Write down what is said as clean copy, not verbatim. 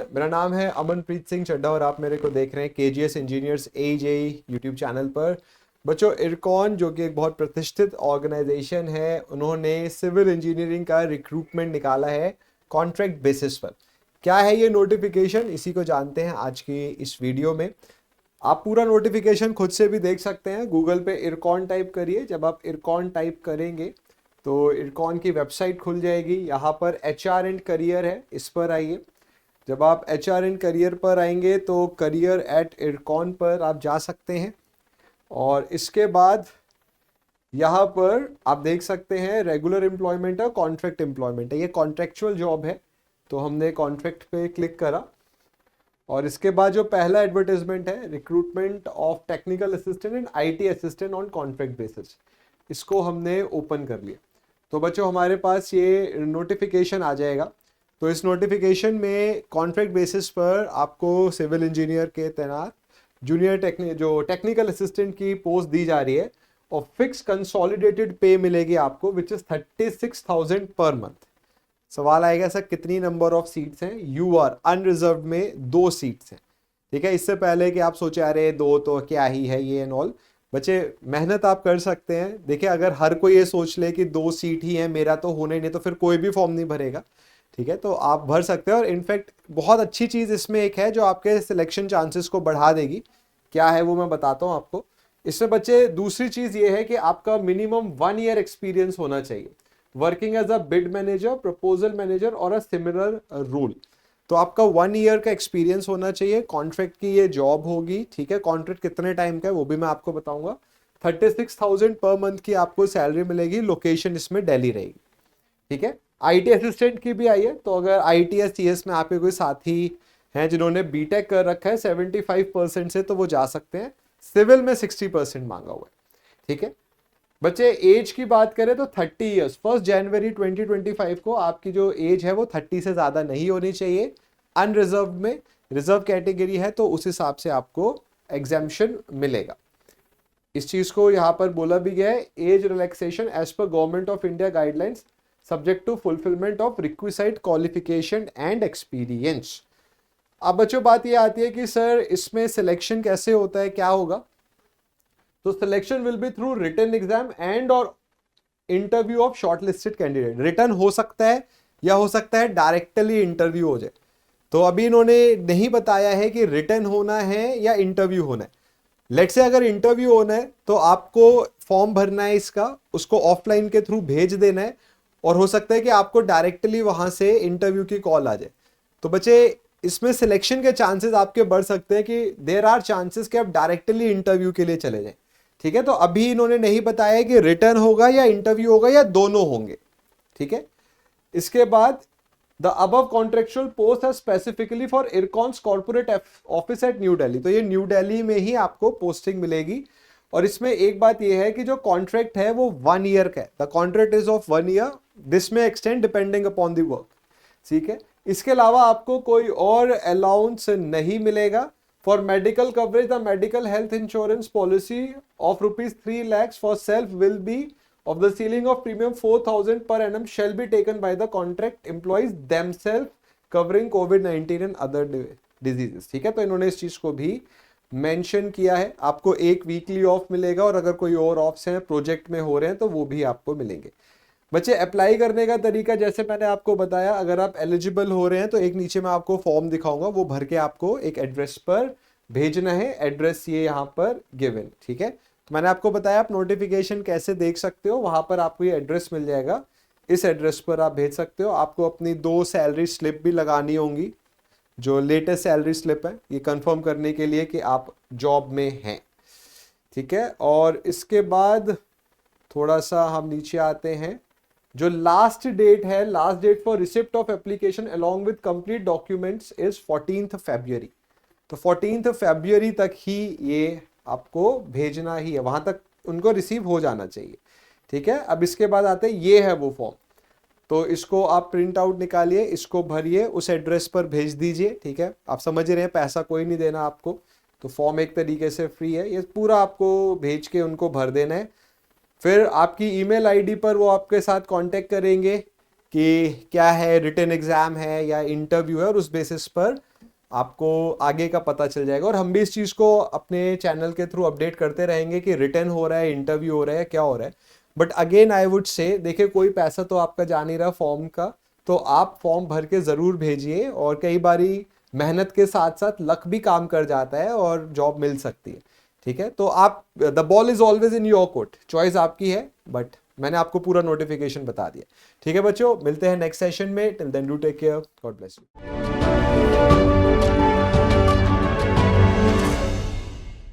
मेरा नाम है अमनप्रीत सिंह चड्ढा और आप मेरे को देख रहे हैं KGS engineers AJE YouTube channel पर। बच्चों, इरकॉन जो कि एक बहुत प्रतिष्ठित ऑर्गेनाइजेशन है, उन्होंने सिविल इंजीनियरिंग का रिक्रूटमेंट निकाला है कॉन्ट्रैक्ट बेसिस पर। क्या है ये नोटिफिकेशन, इसी को जानते हैं आज की इस वीडियो में। आप पूरा नोटिफिकेशन खुद से भी देख सकते हैं, गूगल पे इरकॉन टाइप करिए। जब आप इरकॉन टाइप करेंगे तो इरकॉन की वेबसाइट खुल जाएगी। यहाँ पर HR एंड करियर है, इस पर आइए। जब आप HR एंड करियर पर आएंगे तो करियर एट इरकॉन पर आप जा सकते हैं और इसके बाद यहाँ पर आप देख सकते हैं रेगुलर एम्प्लॉयमेंट है, कॉन्ट्रैक्ट एम्प्लॉयमेंट है। ये कॉन्ट्रेक्चुअल जॉब है, तो हमने कॉन्ट्रैक्ट पे क्लिक करा और इसके बाद जो पहला एडवर्टाइजमेंट है, recruitment of technical assistant and IT assistant on contract basis, इसको हमने ओपन कर लिया। तो बच्चों, हमारे पास ये नोटिफिकेशन आ जाएगा। तो इस नोटिफिकेशन में कॉन्ट्रैक्ट बेसिस पर आपको सिविल इंजीनियर के तैनात जूनियर टेक्निकल असिस्टेंट की पोस्ट दी जा रही है और फिक्स कंसोलिडेटेड पे मिलेगी आपको, विच इज 36,000 पर मंथ। सवाल आएगा सर कितनी नंबर ऑफ सीट्स हैं? UR अनरिजर्व में 2 सीट्स हैं। ठीक है, इससे पहले कि आप सोचे अरे 2 तो क्या ही है ये एंड ऑल, बच्चे मेहनत आप कर सकते हैं। देखिए, अगर हर कोई ये सोच ले कि 2 सीट ही है, मेरा तो होने ही नहीं, तो फिर कोई भी फॉर्म नहीं भरेगा। ठीक है, तो आप भर सकते हैं। और इनफैक्ट बहुत अच्छी चीज़ इसमें एक है जो आपके सिलेक्शन चांसेस को बढ़ा देगी। क्या है वो मैं बताता हूँ आपको। इसमें बच्चे दूसरी चीज़ ये है कि आपका मिनिमम 1 ईयर एक्सपीरियंस होना चाहिए working as a bid manager, proposal manager और अ सिमिलर रोल। तो आपका 1 ईयर का एक्सपीरियंस होना चाहिए। कॉन्ट्रैक्ट की ये जॉब होगी। ठीक है, कॉन्ट्रैक्ट कितने टाइम का है वो भी मैं आपको बताऊंगा। 36,000 पर मंथ की आपको सैलरी मिलेगी। लोकेशन इसमें दिल्ली रहेगी। ठीक है, IT असिस्टेंट की भी आई है। तो अगर IT या CS में आपके कोई साथी हैं जिन्होंने BTech कर रखा है 75% से, तो वो जा सकते हैं। सिविल में 60% मांगा हुआ है। ठीक है बच्चे, एज की बात करें तो 30 ईयर्स, 1 जनवरी 2025 को आपकी जो एज है वो 30 से ज्यादा नहीं होनी चाहिए। अनरिजर्व में रिजर्व कैटेगरी है तो उस हिसाब से आपको एग्जाम्पशन मिलेगा। इस चीज को यहाँ पर बोला भी गया है, age relaxation as per government of India guidelines subject to fulfilment of requisite qualification and experience. अब बच्चों, बात ये आती है कि सर इसमें सिलेक्शन कैसे होता है, क्या होगा? तो selection will be through written exam and और interview of shortlisted candidate. Written हो सकता है या हो सकता है डायरेक्टली इंटरव्यू हो जाए। तो अभी इन्होंने नहीं बताया है कि रिटन होना है या इंटरव्यू होना है। लेट्स से अगर इंटरव्यू होना है तो आपको फॉर्म भरना है इसका, उसको ऑफलाइन के थ्रू भेज देना है और हो सकता है कि आपको डायरेक्टली वहां से इंटरव्यू की कॉल आ जाए। तो बच्चे, इसमें सिलेक्शन के चांसेस आपके बढ़ सकते हैं कि देयर आर चांसेस कि आप डायरेक्टली इंटरव्यू के लिए चले जाएं। ठीक है, तो अभी इन्होंने नहीं बताया कि रिटर्न होगा या इंटरव्यू होगा या दोनों होंगे। ठीक है, इसके बाद द अबव कॉन्ट्रेक्चुअल पोस्ट है specifically for IRCON's corporate office at New Delhi. तो ये न्यू दिल्ली में ही आपको पोस्टिंग मिलेगी। और इसमें एक बात यह है कि जो कॉन्ट्रैक्ट है वो 1 ईयर का है। The contract is of 1 year, this में extend depending upon the work. ठीक है, इसके अलावा आपको कोई और अलाउंस नहीं मिलेगा। For medical coverage, the medical health insurance policy of rupees 3 lakhs for self will be of the ceiling of premium 4,000 per annum shall be taken by the contract employees themselves covering COVID-19 and other diseases। ठीक है, तो इन्होंने इस चीज को भी mention किया है। आपको 1 वीकली ऑफ मिलेगा और अगर कोई और ऑफ्स हैं प्रोजेक्ट में हो रहे हैं तो वो भी आपको मिलेंगे। बच्चे, अप्लाई करने का तरीका जैसे मैंने आपको बताया, अगर आप एलिजिबल हो रहे हैं तो एक नीचे मैं आपको फॉर्म दिखाऊंगा, वो भर के आपको एक एड्रेस पर भेजना है। एड्रेस ये यहाँ पर गिवन। ठीक है, तो मैंने आपको बताया आप नोटिफिकेशन कैसे देख सकते हो, वहां पर आपको ये एड्रेस मिल जाएगा। इस एड्रेस पर आप भेज सकते हो। आपको अपनी 2 सैलरी स्लिप भी लगानी होंगी, जो लेटेस्ट सैलरी स्लिप है, ये कंफर्म करने के लिए कि आप जॉब में हैं। ठीक है, और इसके बाद थोड़ा सा हम नीचे आते हैं। जो लास्ट डेट है, last date for receipt of application along with complete documents is 14th February. तो 14th फरवरी तक ही ये आपको भेजना ही है, वहां तक उनको रिसीव हो जाना चाहिए। ठीक है, अब इसके बाद आते हैं, ये है वो फॉर्म। तो इसको आप प्रिंट आउट निकालिए, इसको भरिए, उस एड्रेस पर भेज दीजिए। ठीक है, आप समझ रहे हैं, पैसा कोई नहीं देना आपको। तो फॉर्म एक तरीके से फ्री है, ये पूरा आपको भेज के उनको भर देना है। फिर आपकी ईमेल आईडी पर वो आपके साथ कांटेक्ट करेंगे कि क्या है, रिटन एग्जाम है या इंटरव्यू है, और उस बेसिस पर आपको आगे का पता चल जाएगा। और हम भी इस चीज़ को अपने चैनल के थ्रू अपडेट करते रहेंगे कि रिटर्न हो रहा है, इंटरव्यू हो रहा है, क्या हो रहा है। But again I would say, देखिए कोई पैसा तो आपका जा नहीं रहा फॉर्म का, तो आप फॉर्म भर के ज़रूर भेजिए। और कई बारी मेहनत के साथ साथ लक भी काम कर जाता है और जॉब मिल सकती है। ठीक है, तो आप, the ball is always in your court, choice आपकी है, बट मैंने आपको पूरा नोटिफिकेशन बता दिया। ठीक है बच्चों, मिलते हैं नेक्स्ट सेशन में। Till then do take care, God bless you.